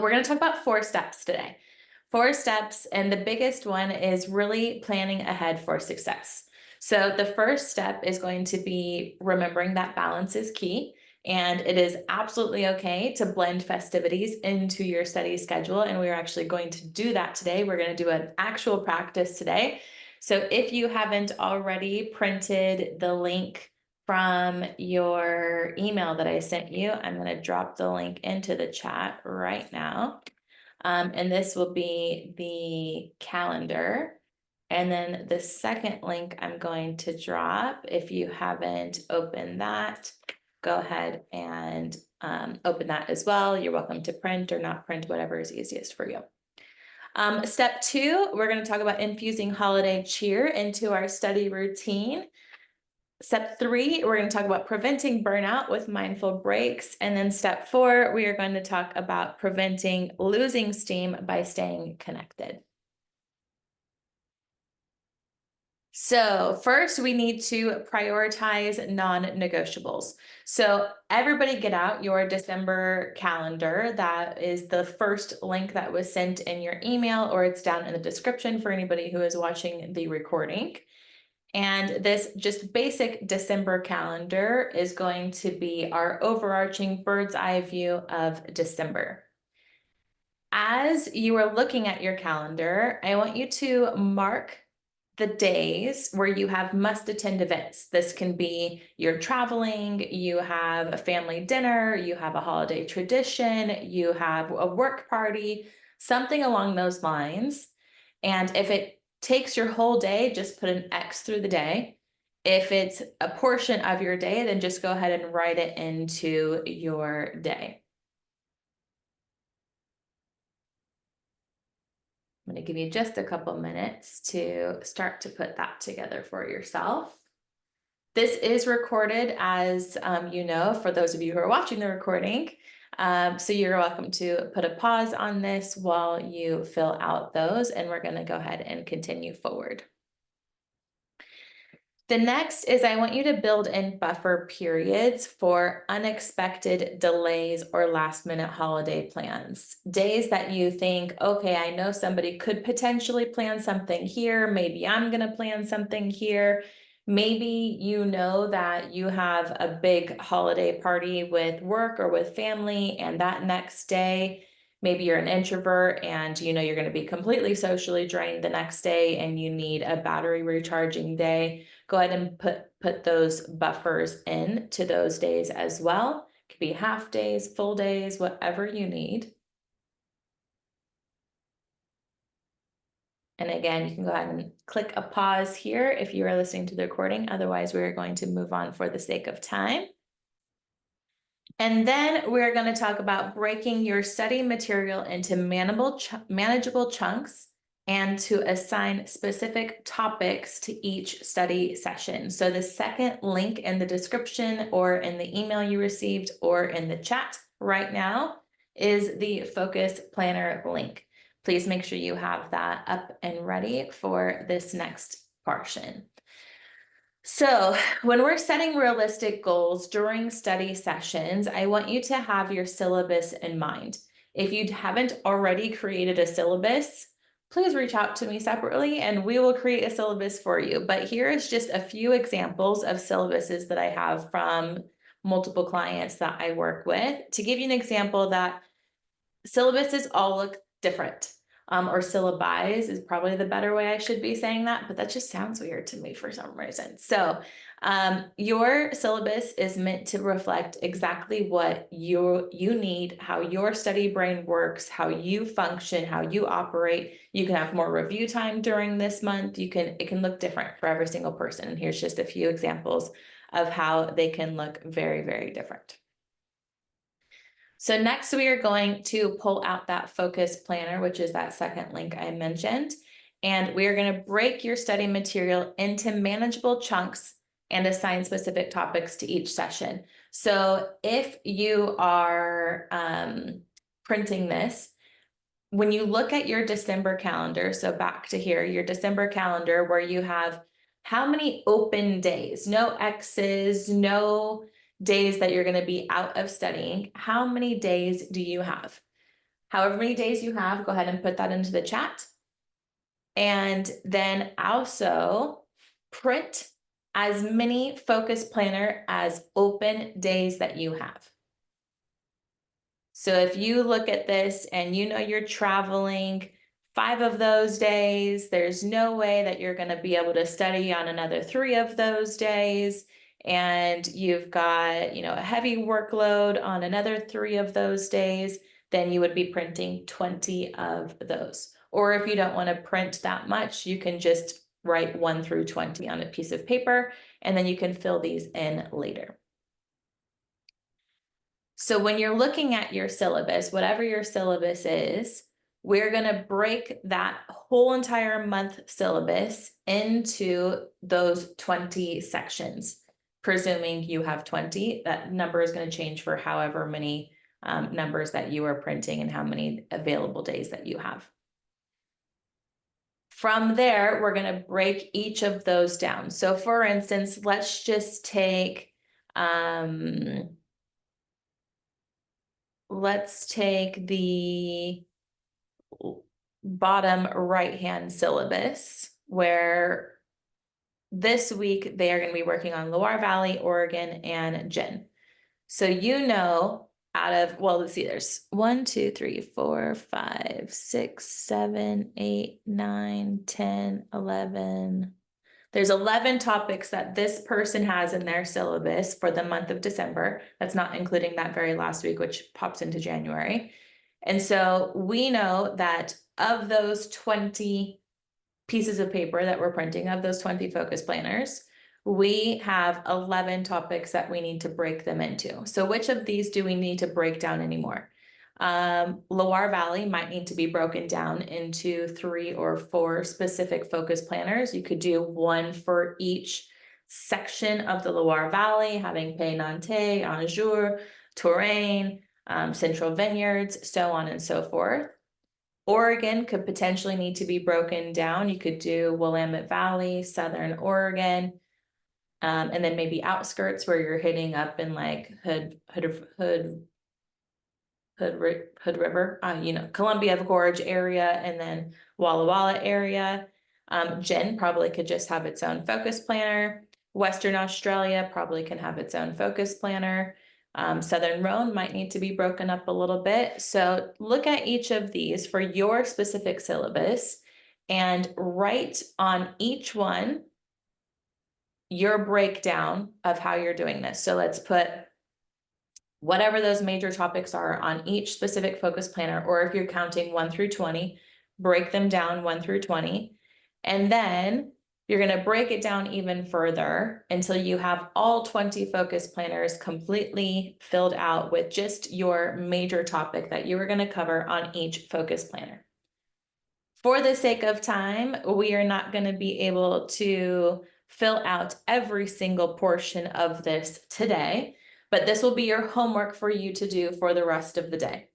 We're going to talk about 4 steps today. 4 steps, and the biggest one is really planning ahead for success. So the first step is going to be remembering that balance is key, and it is absolutely okay to blend festivities into your study schedule, and we're actually going to do that today. We're going to do an actual practice today. So if you haven't already printed the link from your email that I sent you, I'm going to drop the link into the chat right now. And this will be the calendar. And then the second link I'm going to drop, if you haven't opened that, go ahead and open that as well. You're welcome to print or not print, whatever is easiest for you. Step 2, we're going to talk about infusing holiday cheer into our study routine. Step 3, we're going to talk about preventing burnout with mindful breaks. And then step 4, we are going to talk about preventing losing steam by staying connected. So first, we need to prioritize non-negotiables. So everybody get out your December calendar. That is the first link that was sent in your email, or it's down in the description for anybody who is watching the recording. And this just basic December calendar is going to be our overarching bird's eye view of December. As you are looking at your calendar, I want you to mark the days where you have must attend events. This can be you're traveling, you have a family dinner, you have a holiday tradition, you have a work party, something along those lines. And if it takes your whole day, just put an X through the day. If it's a portion of your day, then just go ahead and write it into your day. I'm going to give you just a couple minutes to start to put that together for yourself. This is recorded, as you know, for those of you who are watching the recording. So you're welcome to put a pause on this while you fill out those, and we're going to go ahead and continue forward. The next is I want you to build in buffer periods for unexpected delays or last minute holiday plans. Days that you think, okay, I know somebody could potentially plan something here. Maybe I'm going to plan something here. Maybe you know that you have a big holiday party with work or with family, and that next day, maybe you're an introvert and you know you're going to be completely socially drained the next day and you need a battery recharging day. Go ahead and put those buffers in to those days as well. It could be half days, full days, whatever you need. And again, you can go ahead and click a pause here if you are listening to the recording. Otherwise, we're going to move on for the sake of time. And then we're going to talk about breaking your study material into manageable chunks and to assign specific topics to each study session. So the second link in the description or in the email you received or in the chat right now is the Focus Planner link. Please make sure you have that up and ready for this next portion. So when we're setting realistic goals during study sessions, I want you to have your syllabus in mind. If you haven't already created a syllabus, please reach out to me separately and we will create a syllabus for you. But here is just a few examples of syllabuses that I have from multiple clients that I work with. To give you an example, that syllabuses all look different. Or syllabize is probably the better way I should be saying that, but that just sounds weird to me for some reason. So your syllabus is meant to reflect exactly what you need, how your study brain works, how you function, how you operate. You can have more review time during this month. It can look different for every single person. And here's just a few examples of how they can look very, very different. So next we are going to pull out that focus planner, which is that second link I mentioned, and we are going to break your study material into manageable chunks and assign specific topics to each session. So if you are printing this, when you look at your December calendar, so back to here, your December calendar where you have how many open days, no X's, no days that you're going to be out of studying, how many days do you have? However many days you have, go ahead and put that into the chat. And then also print as many focus planner as open days that you have. So if you look at this and you know you're traveling 5 of those days, there's no way that you're going to be able to study on another 3 of those days. And you've got, a heavy workload on another 3 of those days, then you would be printing 20 of those. Or if you don't want to print that much, you can just write 1 through 20 on a piece of paper, and then you can fill these in later. So when you're looking at your syllabus, whatever your syllabus is, we're going to break that whole entire month syllabus into those 20 sections. Presuming you have 20, that number is going to change for however many numbers that you are printing and how many available days that you have. From there, we're going to break each of those down. So for instance, let's just take the bottom right-hand syllabus, where this week they are going to be working on Loire Valley, Oregon, and gin. So out of, well, let's see, there's 1, 2, 3, 4, 5, 6, 7, 8, 9, 10, 11. There's 11 topics that this person has in their syllabus for the month of December. That's not including that very last week, which pops into January. And so we know that of those 20 pieces of paper that we're printing, of those 20 focus planners, we have 11 topics that we need to break them into. So which of these do we need to break down anymore? Loire Valley might need to be broken down into 3 or 4 specific focus planners. You could do 1 for each section of the Loire Valley, having Pays Nantais, Anjou, Touraine, Central Vineyards, so on and so forth. Oregon could potentially need to be broken down. You could do Willamette Valley, Southern Oregon, and then maybe outskirts where you're hitting up in like Hood River, Columbia Gorge area, and then Walla Walla area. Gin probably could just have its own focus planner. Western Australia probably can have its own focus planner. Southern Rhone might need to be broken up a little bit. So look at each of these for your specific syllabus and write on each one your breakdown of how you're doing this. So let's put whatever those major topics are on each specific focus planner, or if you're counting 1 through 20, break them down 1 through 20. And then you're going to break it down even further until you have all 20 focus planners completely filled out with just your major topic that you are going to cover on each focus planner. For the sake of time, we are not going to be able to fill out every single portion of this today, but this will be your homework for you to do for the rest of the day.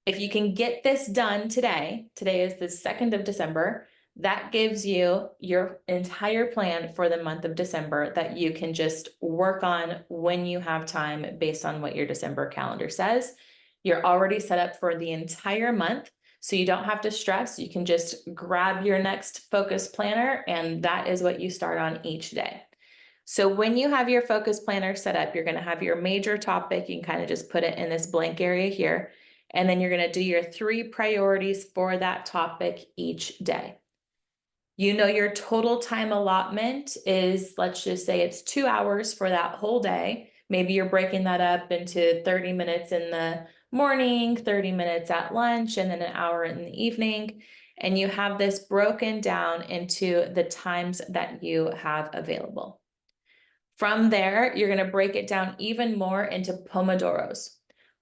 If you can get this done today is the 2nd of December, that gives you your entire plan for the month of December that you can just work on when you have time based on what your December calendar says. You're already set up for the entire month, so you don't have to stress. You can just grab your next focus planner, and that is what you start on each day. So when you have your focus planner set up, you're going to have your major topic. You can kind of just put it in this blank area here, and then you're going to do your 3 priorities for that topic each day. Your total time allotment is, let's just say it's 2 hours for that whole day. Maybe you're breaking that up into 30 minutes in the morning, 30 minutes at lunch, and then an hour in the evening. And you have this broken down into the times that you have available. From there, you're going to break it down even more into Pomodoros.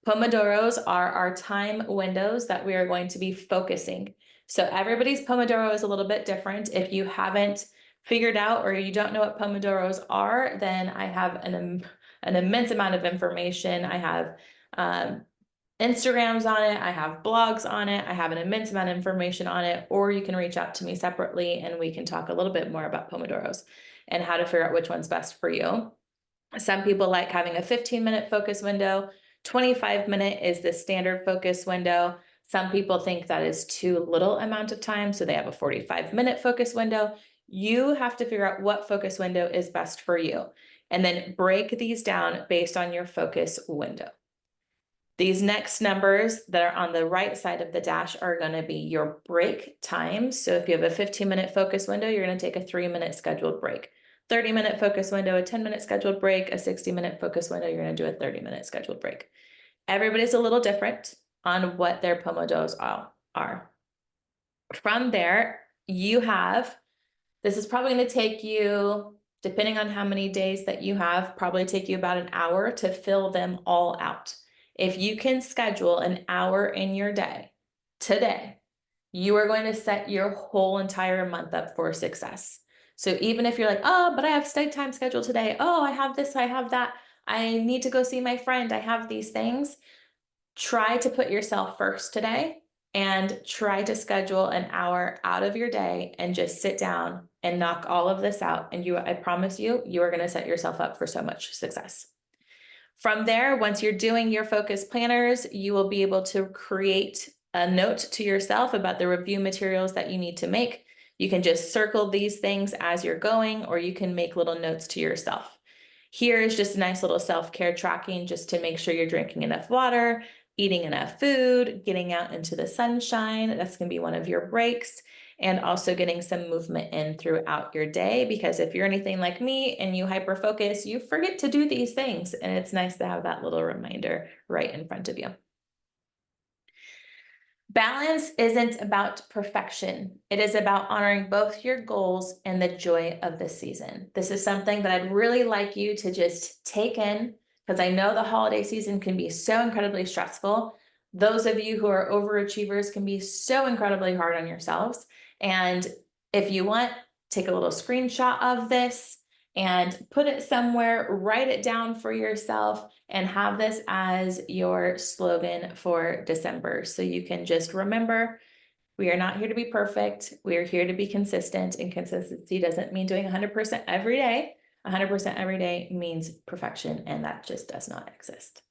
Pomodoros are our time windows that we are going to be focusing. So everybody's Pomodoro is a little bit different. If you haven't figured out or you don't know what Pomodoros are, then I have an immense amount of information. I have Instagrams on it. I have blogs on it. I have an immense amount of information on it, or you can reach out to me separately and we can talk a little bit more about Pomodoros and how to figure out which one's best for you. Some people like having a 15-minute focus window. 25-minute is the standard focus window. Some people think that is too little amount of time, so they have a 45-minute focus window. You have to figure out what focus window is best for you, and then break these down based on your focus window. These next numbers that are on the right side of the dash are going to be your break times. So if you have a 15-minute focus window, you're going to take a 3-minute scheduled break. 30-minute focus window, a 10-minute scheduled break, a 60-minute focus window, you're going to do a 30-minute scheduled break. Everybody's a little different on what their pomodoros are. From there, this is probably going to take you, depending on how many days that you have, probably take you about an hour to fill them all out. If you can schedule an hour in your day today, you are going to set your whole entire month up for success. So even if you're like, oh, but I have study time scheduled today. Oh, I have this, I have that. I need to go see my friend. I have these things. Try to put yourself first today and try to schedule an hour out of your day and just sit down and knock all of this out. And I promise you, you are going to set yourself up for so much success. From there, once you're doing your focus planners, you will be able to create a note to yourself about the review materials that you need to make. You can just circle these things as you're going, or you can make little notes to yourself. Here is just a nice little self-care tracking just to make sure you're drinking enough water, eating enough food, getting out into the sunshine. That's going to be one of your breaks. And also getting some movement in throughout your day, because if you're anything like me and you hyper-focus, you forget to do these things. And it's nice to have that little reminder right in front of you. Balance isn't about perfection. It is about honoring both your goals and the joy of the season. This is something that I'd really like you to just take in, because I know the holiday season can be so incredibly stressful. Those of you who are overachievers can be so incredibly hard on yourselves. And if you want, take a little screenshot of this and put it somewhere, write it down for yourself, and have this as your slogan for December. So you can just remember, we are not here to be perfect. We are here to be consistent, and consistency doesn't mean doing 100% every day. 100% every day means perfection, and that just does not exist.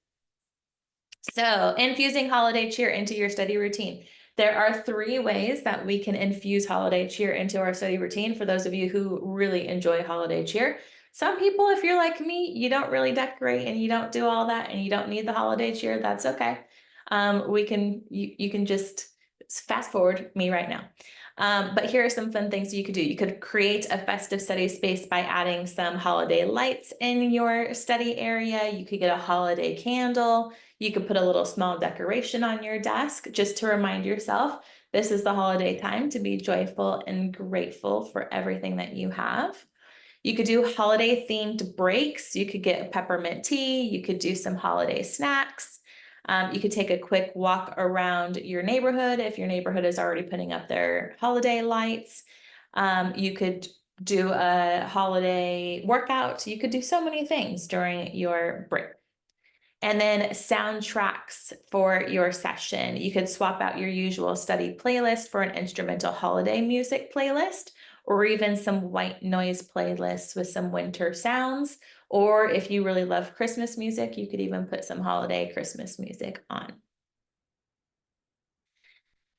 So, infusing holiday cheer into your study routine. There are 3 ways that we can infuse holiday cheer into our study routine for those of you who really enjoy holiday cheer. Some people, if you're like me, you don't really decorate and you don't do all that and you don't need the holiday cheer, that's okay. You can just fast forward me right now. But here are some fun things you could do. You could create a festive study space by adding some holiday lights in your study area. You could get a holiday candle. You could put a little small decoration on your desk just to remind yourself this is the holiday time to be joyful and grateful for everything that you have. You could do holiday themed breaks. You could get peppermint tea. You could do some holiday snacks. You could take a quick walk around your neighborhood if your neighborhood is already putting up their holiday lights. You could do a holiday workout. You could do so many things during your break. And then soundtracks for your session. You could swap out your usual study playlist for an instrumental holiday music playlist, or even some white noise playlists with some winter sounds. Or if you really love Christmas music, you could even put some holiday Christmas music on.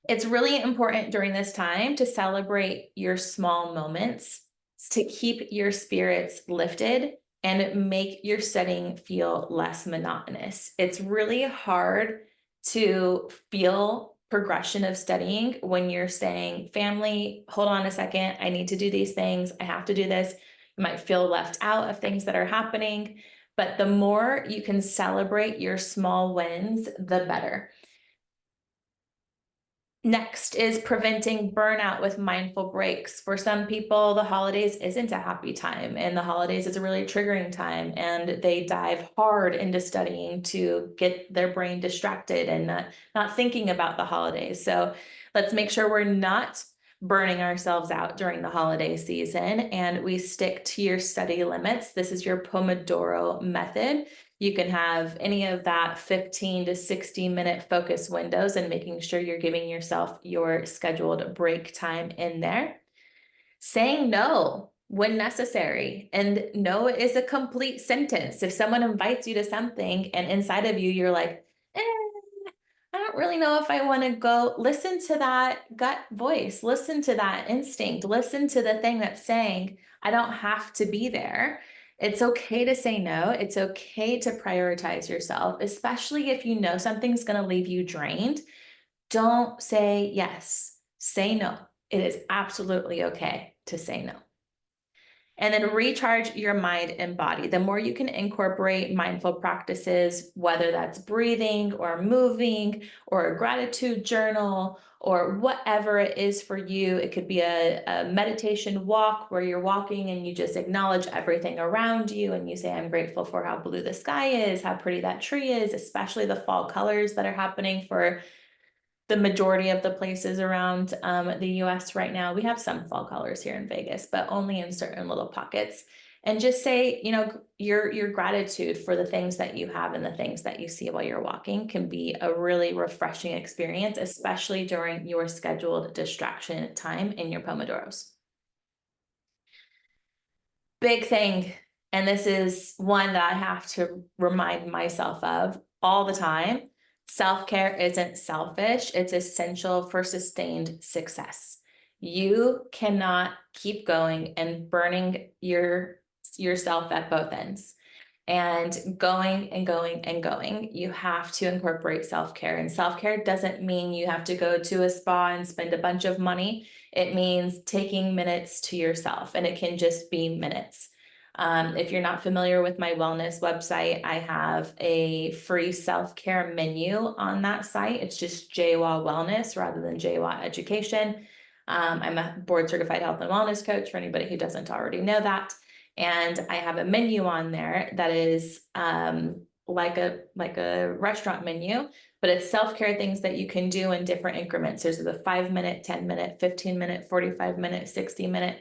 It's really important during this time to celebrate your small moments, to keep your spirits lifted and make your studying feel less monotonous. It's really hard to feel progression of studying when you're saying, family, hold on a second, I need to do these things, I have to do this. You might feel left out of things that are happening, but the more you can celebrate your small wins, the better. Next is preventing burnout with mindful breaks. For some people, the holidays isn't a happy time, and the holidays is a really triggering time, and they dive hard into studying to get their brain distracted and not thinking about the holidays. So let's make sure we're not burning ourselves out during the holiday season, and we stick to your study limits. This is your Pomodoro method. You can have any of that 15 to 60-minute focus windows, and making sure you're giving yourself your scheduled break time in there. Saying no when necessary. And no is a complete sentence. If someone invites you to something and inside of you, you're like, I don't don't really know if I want to go. Listen to that gut voice, listen to that instinct, listen to the thing that's saying, I don't have to be there. It's okay to say no. It's okay to prioritize yourself, especially if you know something's going to leave you drained. Don't say yes, say no. It is absolutely okay to say no. And then recharge your mind and body. The more you can incorporate mindful practices, whether that's breathing or moving or a gratitude journal or whatever it is for you. It could be a meditation walk where you're walking and you just acknowledge everything around you and you say, I'm grateful for how blue the sky is, how pretty that tree is, especially the fall colors that are happening for the majority of the places around the US right now. We have some fall colors here in Vegas, but only in certain little pockets. And just say, you know, your gratitude for the things that you have and the things that you see while you're walking can be a really refreshing experience, especially during your scheduled distraction time in your Pomodoros. Big thing, and this is one that I have to remind myself of all the time. Self-care isn't selfish, it's essential for sustained success. You cannot keep going and burning yourself at both ends and going and going and going. You have to incorporate self-care, and self-care doesn't mean you have to go to a spa and spend a bunch of money. It means taking minutes to yourself, and it can just be minutes. If you're not familiar with my wellness website, I have a free self-care menu on that site. It's just JWaugh Wellness rather than JWaugh Education. I'm a board certified health and wellness coach for anybody who doesn't already know that. And I have a menu on there that is like a restaurant menu, but it's self-care things that you can do in different increments. There's the 5-minute, 10-minute, 15-minute, 45-minute, 60-minute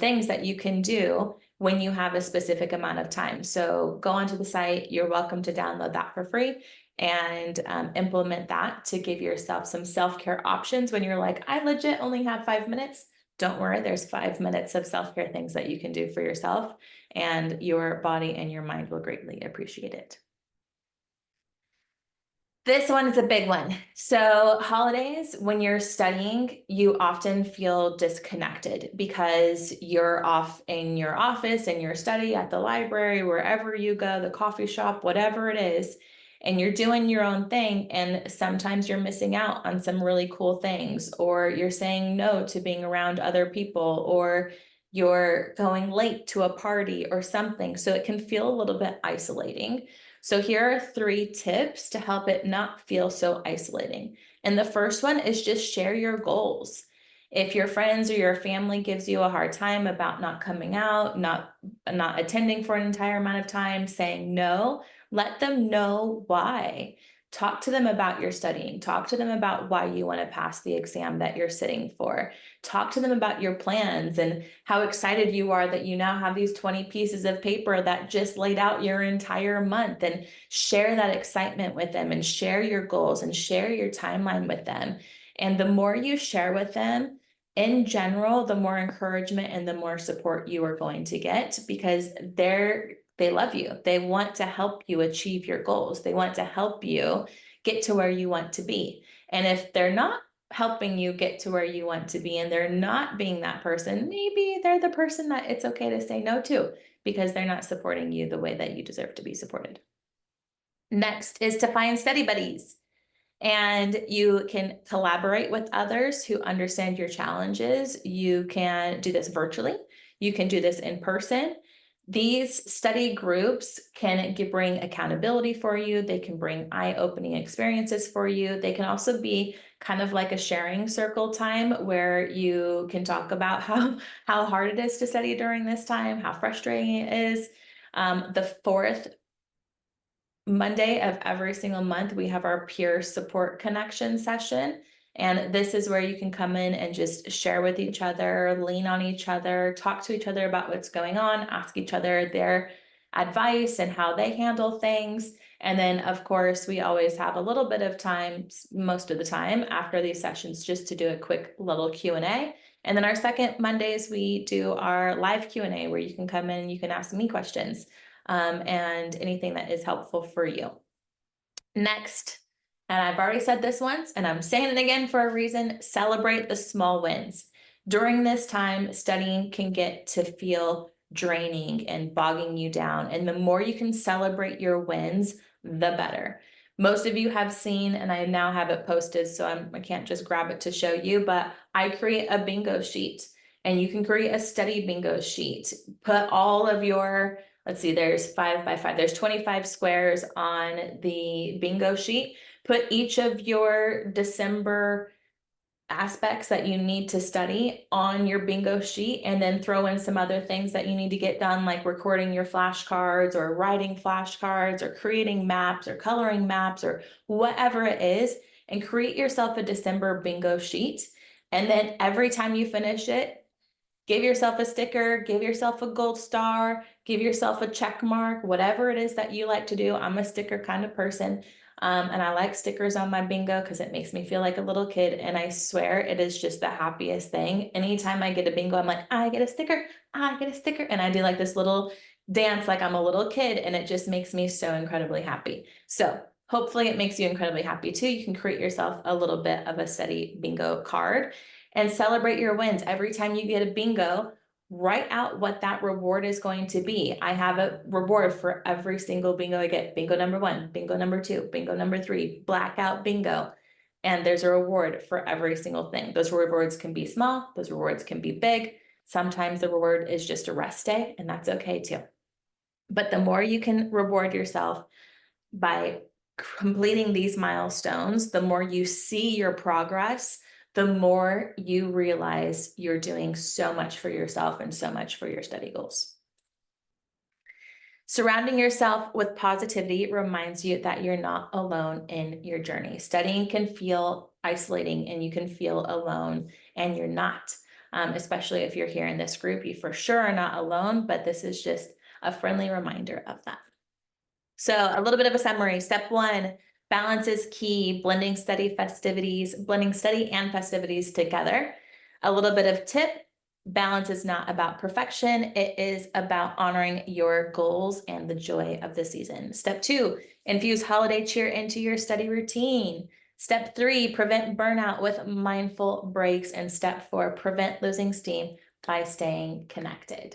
things that you can do when you have a specific amount of time. So go onto the site. You're welcome to download that for free and implement that to give yourself some self-care options when you're like, I legit only have 5 minutes. Don't worry, there's 5 minutes of self-care things that you can do for yourself, and your body and your mind will greatly appreciate it. This one is a big one. So holidays, when you're studying, you often feel disconnected because you're off in your office, in your study, at the library, wherever you go, the coffee shop, whatever it is, and you're doing your own thing. And sometimes you're missing out on some really cool things, or you're saying no to being around other people, or you're going late to a party or something. So it can feel a little bit isolating. So here are 3 tips to help it not feel so isolating. And the first one is just share your goals. If your friends or your family gives you a hard time about not coming out, not attending for an entire amount of time, saying no, let them know why. Talk to them about your studying. Talk to them about why you want to pass the exam that you're sitting for. Talk to them about your plans and how excited you are that you now have these 20 pieces of paper that just laid out your entire month, and share that excitement with them and share your goals and share your timeline with them. And the more you share with them, in general, the more encouragement and the more support you are going to get, because they love you. They want to help you achieve your goals. They want to help you get to where you want to be. And if they're not helping you get to where you want to be and they're not being that person, maybe they're the person that it's okay to say no to, because they're not supporting you the way that you deserve to be supported. Next is to find study buddies. And you can collaborate with others who understand your challenges. You can do this virtually. You can do this in person. These study groups can bring accountability for you. They can bring eye-opening experiences for you. They can also be kind of like a sharing circle time where you can talk about how hard it is to study during this time, how frustrating it is. The 4th Monday of every single month, we have our peer support connection session. And this is where you can come in and just share with each other, lean on each other, talk to each other about what's going on, ask each other their advice and how they handle things. And then, of course, we always have a little bit of time, most of the time, after these sessions, just to do a quick little Q&A. And then our second Mondays, we do our live Q&A where you can come in and you can ask me questions and anything that is helpful for you. Next And I've already said this once, and I'm saying it again for a reason, celebrate the small wins. During this time, studying can get to feel draining and bogging you down. And the more you can celebrate your wins, the better. Most of you have seen, and I now have it posted, so I can't just grab it to show you, but I create a bingo sheet, and you can create a study bingo sheet. Put all of your, let's see, there's 5 by 5, there's 25 squares on the bingo sheet. Put each of your December aspects that you need to study on your bingo sheet, and then throw in some other things that you need to get done, like recording your flashcards or writing flashcards or creating maps or coloring maps or whatever it is, and create yourself a December bingo sheet. And then every time you finish it, give yourself a sticker, give yourself a gold star, give yourself a check mark, whatever it is that you like to do. I'm a sticker kind of person. And I like stickers on my bingo because it makes me feel like a little kid. And I swear it is just the happiest thing. Anytime I get a bingo, I'm like, I get a sticker, I get a sticker. And I do like this little dance like I'm a little kid, and it just makes me so incredibly happy. So hopefully it makes you incredibly happy too. You can create yourself a little bit of a study bingo card and celebrate your wins. Every time you get a bingo, write out what that reward is going to be. I have a reward for every single bingo I get. Bingo number 1, bingo number 2, bingo number 3, blackout bingo. And there's a reward for every single thing. Those rewards can be small, those rewards can be big. Sometimes the reward is just a rest day, and that's okay too. But the more you can reward yourself by completing these milestones, the more you see your progress, the more you realize you're doing so much for yourself and so much for your study goals. Surrounding yourself with positivity reminds you that you're not alone in your journey. Studying can feel isolating and you can feel alone, and you're not. Especially if you're here in this group, you for sure are not alone, but this is just a friendly reminder of that. So a little bit of a summary. Step 1, balance is key, blending study and festivities together. A little bit of tip, balance is not about perfection. It is about honoring your goals and the joy of the season. Step 2, infuse holiday cheer into your study routine. Step 3, prevent burnout with mindful breaks. And step 4, prevent losing steam by staying connected.